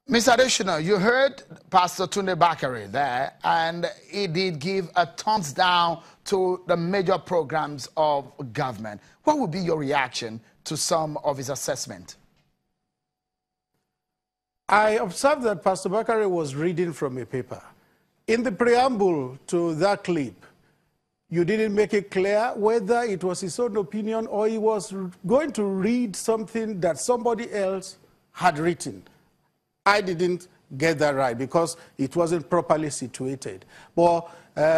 Mr. Additional, you heard Pastor Tunde Bakare there, and he did give a thumbs down to the major programs of government. What would be your reaction to some of his assessment? I observed that Pastor Bakare was reading from a paper. In the preamble to that clip, you didn't make it clear whether it was his own opinion or he was going to read something that somebody else had written. I didn't get that right because it wasn't properly situated. But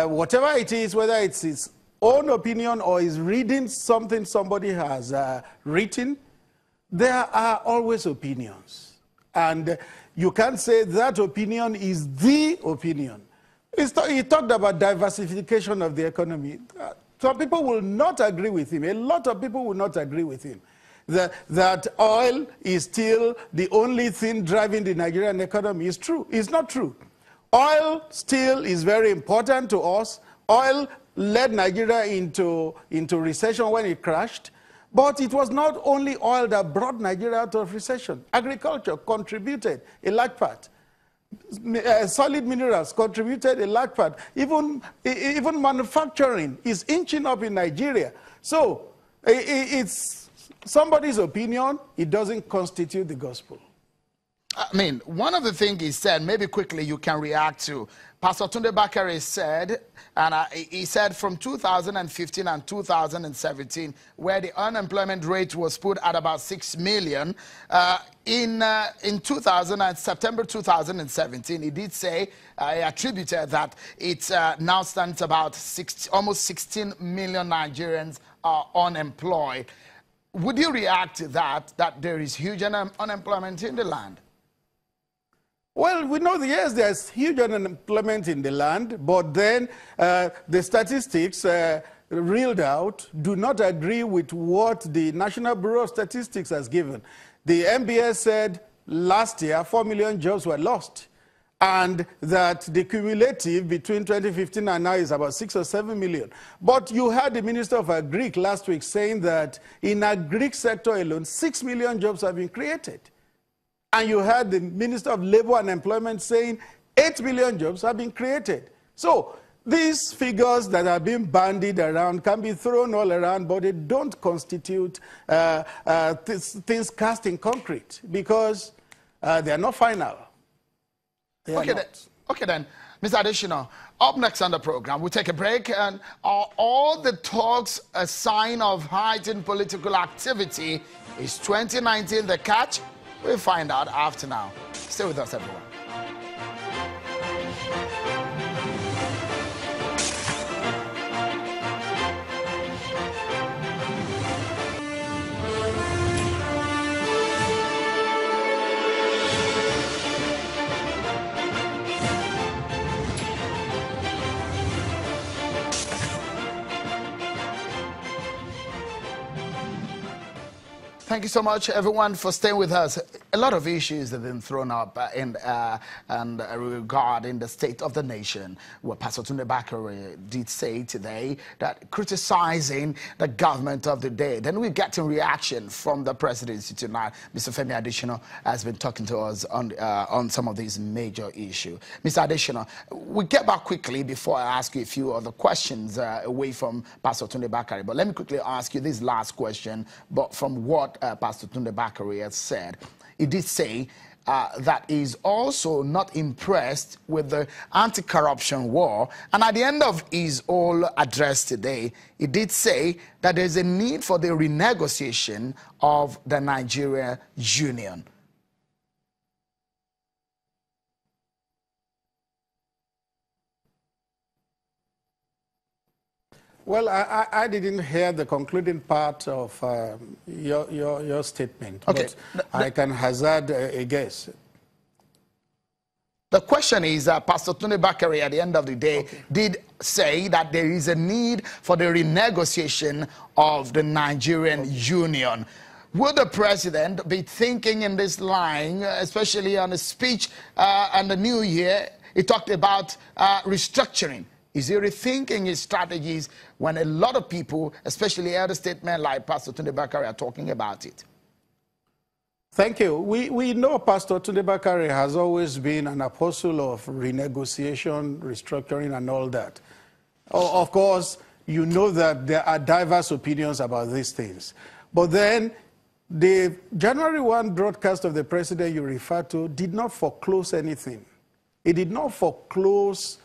whatever it is, whether it's his own opinion or he's reading something somebody has written, there are always opinions. And you can't say that opinion is the opinion. He talked about diversification of the economy. Some people will not agree with him. A lot of people will not agree with him. That oil is still the only thing driving the Nigerian economy is true. It's not true. Oil still is very important to us. Oil led Nigeria into recession when it crashed. But it was not only oil that brought Nigeria out of recession. Agriculture contributed a large part. Solid minerals contributed a large part. Even manufacturing is inching up in Nigeria. So it's somebody's opinion. It doesn't constitute the gospel. I mean, one of the things he said, maybe quickly you can react to. Pastor Tunde Bakare said, and he said from 2015 and 2017, where the unemployment rate was put at about 6 million, in September 2017, he did say, he attributed that it now stands about almost 16 million Nigerians are unemployed. Would you react to that there is huge unemployment in the land? Well, we know, yes, there's huge unemployment in the land, but then the statistics reeled out do not agree with what the National Bureau of Statistics has given. The NBS said last year 4 million jobs were lost, and that the cumulative between 2015 and now is about 6 or 7 million. But you heard the Minister of Agric last week saying that in agric sector alone, 6 million jobs have been created. And you heard the Minister of Labor and Employment saying 8 million jobs have been created. So these figures that are being bandied around can be thrown all around, but they don't constitute things cast in concrete because they are not final. Okay then, Mr. Additional, up next on the program, we'll take a break. And are all the talks a sign of heightened political activity? Is 2019 the catch? We'll find out after now. Stay with us, everyone. Thank you so much, everyone, for staying with us. A lot of issues have been thrown up regarding the state of the nation. What Pastor Tunde Bakare did say today, that criticizing the government of the day. Then we get a reaction from the presidency tonight. Mr. Femi Additional has been talking to us on some of these major issues. Mr. Additional, we'll get back quickly before I ask you a few other questions away from Pastor Tunde Bakare. But let me quickly ask you this last question, but from what Pastor Tunde Bakare has said. He did say that he's also not impressed with the anti-corruption war. And at the end of his whole address today, he did say that there's a need for the renegotiation of the Nigeria Union. Well, I didn't hear the concluding part of your statement, okay. But I can hazard a guess. The question is, Pastor Tunde Bakare, at the end of the day, did say that there is a need for the renegotiation of the Nigerian Union. Will the president be thinking in this line, especially on a speech on the new year? He talked about restructuring. Is he rethinking his strategies when a lot of people, especially elder statesmen like Pastor Tunde Bakare, are talking about it? Thank you. We know Pastor Tunde Bakare has always been an apostle of renegotiation, restructuring, and all that. Of course, you know that there are diverse opinions about these things. But then, the January 1 broadcast of the president you referred to did not foreclose anything. It did not foreclose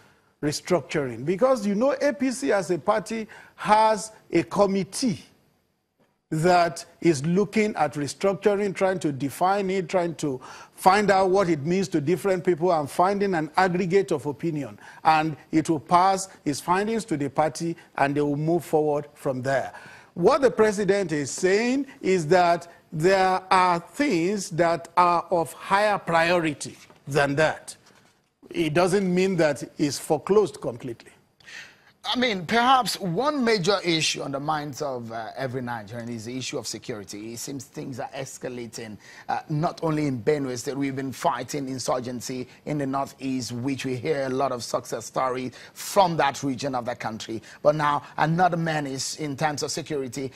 restructuring because, you know, APC as a party has a committee that is looking at restructuring, trying to define it, trying to find out what it means to different people and finding an aggregate of opinion. And it will pass its findings to the party and they will move forward from there. What the president is saying is that there are things that are of higher priority than that. It doesn't mean that it's foreclosed completely. I mean, perhaps one major issue on the minds of every Nigerian is the issue of security. It seems things are escalating, not only in Benue State. We've been fighting insurgency in the northeast, which we hear a lot of success stories from that region of the country. But now another menace in terms of security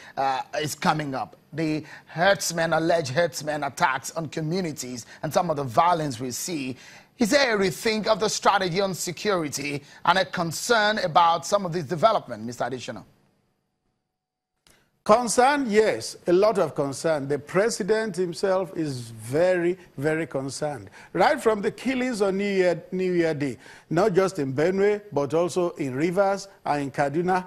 is coming up. The alleged herdsmen attacks on communities and some of the violence we see. Is there a rethink of the strategy on security and a concern about some of this development, Mr. Additional? Concern, yes, a lot of concern. The president himself is very, very concerned. Right from the killings on New Year Day, not just in Benue, but also in Rivers and in Kaduna,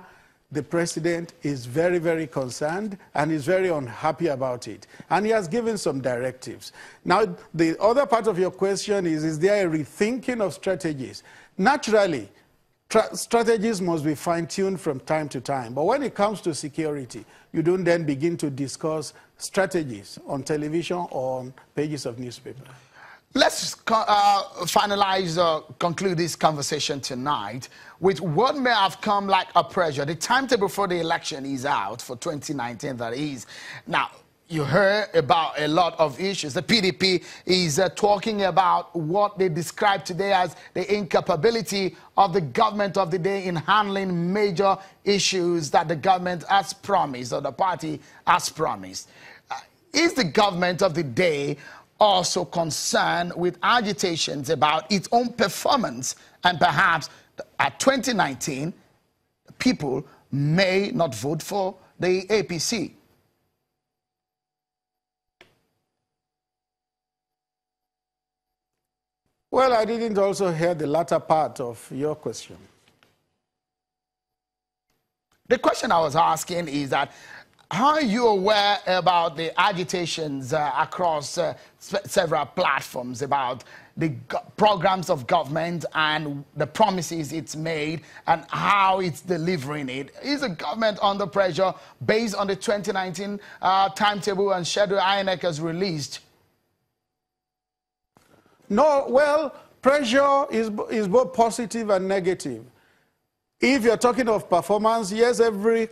the president is very, very concerned and is very unhappy about it. And he has given some directives. Now, the other part of your question is there a rethinking of strategies? Naturally, strategies must be fine-tuned from time to time. But when it comes to security, you don't then begin to discuss strategies on television or on pages of newspaper. Let's conclude this conversation tonight with what may have come like a pressure. The timetable for the election is out for 2019, that is. Now, you heard about a lot of issues. The PDP is talking about what they describe today as the incapability of the government of the day in handling major issues that the government has promised, or the party has promised. Is the government of the day also concerned with agitations about its own performance, and perhaps at 2019, people may not vote for the APC? Well, I didn't also hear the latter part of your question. The question I was asking is that, are you aware about the agitations across several platforms about the programs of government and the promises it's made and how it's delivering it? Is the government under pressure based on the 2019 timetable and schedule INEC has released? No, well, pressure is both positive and negative. If you're talking of performance, yes, every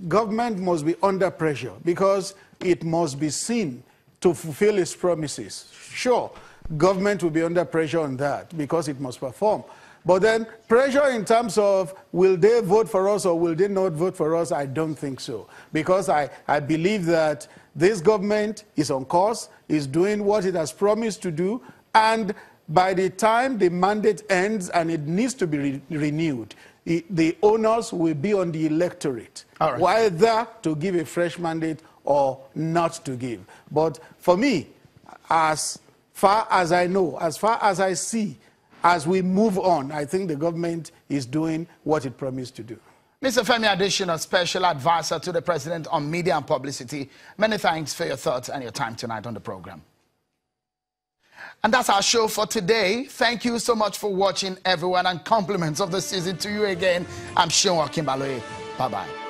government must be under pressure because it must be seen to fulfill its promises. Sure, government will be under pressure on that because it must perform. But then pressure in terms of will they vote for us or will they not vote for us, I don't think so. Because I believe that this government is on course, is doing what it has promised to do, and by the time the mandate ends and it needs to be renewed, the onus will be on the electorate, whether to give a fresh mandate or not to give. But for me, as far as I know, as far as I see, as we move on, I think the government is doing what it promised to do. Mr. Femi Adesina, Special Advisor to the President on Media and Publicity, many thanks for your thoughts and your time tonight on the program. And that's our show for today. Thank you so much for watching, everyone, and compliments of the season to you again. I'm Sean Akimbaloye. Bye-bye.